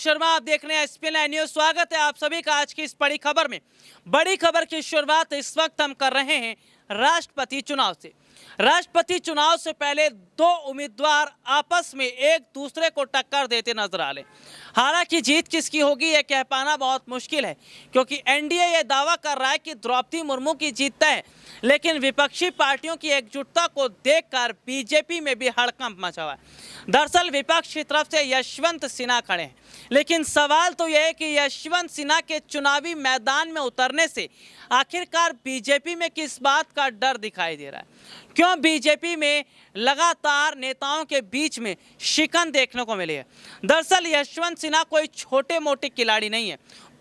शर्मा, आप देख रहे हैं SPN न्यूज। स्वागत है आप सभी का आज की इस बड़ी खबर में। बड़ी खबर की शुरुआत इस वक्त हम कर रहे हैं राष्ट्रपति चुनाव से। राष्ट्रपति चुनाव से पहले दो उम्मीदवार आपस में एक दूसरे को टक्कर देते नजर आ रहे। हालांकि जीत किसकी होगी यह कह पाना बहुत मुश्किल है, क्योंकि एनडीए यह दावा कर रहा है कि द्रौपदी मुर्मू की जीत तय है, लेकिन विपक्षी पार्टियों की एकजुटता को देखकर बीजेपी में भी हड़कंप मचा हुआ है। दरअसल विपक्ष की तरफ से यशवंत सिन्हा खड़े हैं, लेकिन सवाल तो यह है कि यशवंत सिन्हा के चुनावी मैदान में उतरने से आखिरकार बीजेपी में किस बात का डर दिखाई दे रहा है। क्यों बीजेपी में लगातार नेताओं के बीच में शिकन देखने को मिली है। दरअसल यशवंत सिन्हा कोई छोटे मोटे खिलाड़ी नहीं है,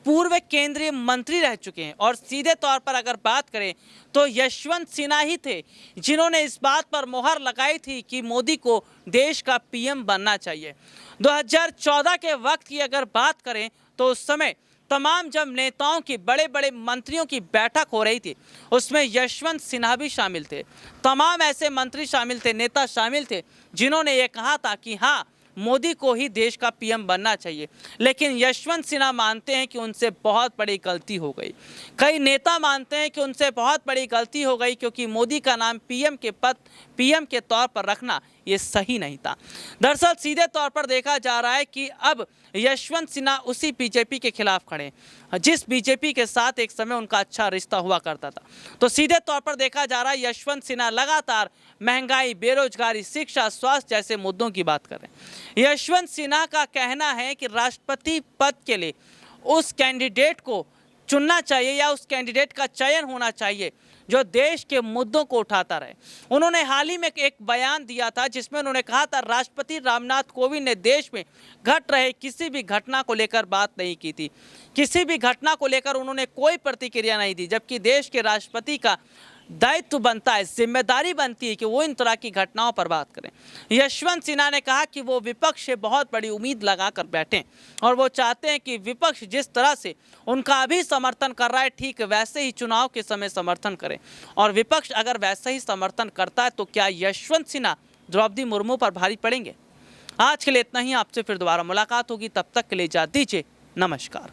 पूर्व केंद्रीय मंत्री रह चुके हैं और सीधे तौर पर अगर बात करें तो यशवंत सिन्हा ही थे जिन्होंने इस बात पर मोहर लगाई थी कि मोदी को देश का पीएम बनना चाहिए। 2014 के वक्त की अगर बात करें तो उस समय तमाम जब नेताओं की बड़े बड़े मंत्रियों की बैठक हो रही थी, उसमें यशवंत सिन्हा भी शामिल थे। तमाम ऐसे मंत्री शामिल थे, नेता शामिल थे जिन्होंने ये कहा था कि हाँ, मोदी को ही देश का पीएम बनना चाहिए। लेकिन यशवंत सिन्हा मानते हैं कि उनसे बहुत बड़ी गलती हो गई। कई नेता मानते हैं कि उनसे बहुत बड़ी गलती हो गई, क्योंकि मोदी का नाम पीएम के तौर पर रखना ये सही नहीं था। दरअसल सीधे तौर पर देखा जा रहा है कि अब यशवंत सिन्हा उसी बीजेपी के खिलाफ खड़े हैं जिस बीजेपी के साथ एक समय उनका अच्छा रिश्ता हुआ करता था। तो सीधे तौर पर देखा जा रहा है यशवंत सिन्हा लगातार महंगाई, बेरोजगारी, शिक्षा, स्वास्थ्य जैसे मुद्दों की बात कर रहे हैं। यशवंत सिन्हा का कहना है कि राष्ट्रपति पद के लिए उस कैंडिडेट को चुनना चाहिए या उस कैंडिडेट का चयन होना चाहिए जो देश के मुद्दों को उठाता रहे। उन्होंने हाल ही में एक बयान दिया था जिसमें उन्होंने कहा था राष्ट्रपति रामनाथ कोविंद ने देश में घट रहे किसी भी घटना को लेकर बात नहीं की थी। किसी भी घटना को लेकर उन्होंने कोई प्रतिक्रिया नहीं दी, जबकि देश के राष्ट्रपति का दायित्व बनता है, जिम्मेदारी बनती है कि वो इन तरह की घटनाओं पर बात करें। यशवंत सिन्हा ने कहा कि वो विपक्ष से बहुत बड़ी उम्मीद लगाकर बैठे और वो चाहते हैं कि विपक्ष जिस तरह से उनका अभी समर्थन कर रहा है, ठीक वैसे ही चुनाव के समय समर्थन करें। और विपक्ष अगर वैसे ही समर्थन करता है तो क्या यशवंत सिन्हा द्रौपदी मुर्मू पर भारी पड़ेंगे? आज के लिए इतना ही। आपसे फिर दोबारा मुलाकात होगी, तब तक के लिए इजाजत दीजिए। नमस्कार।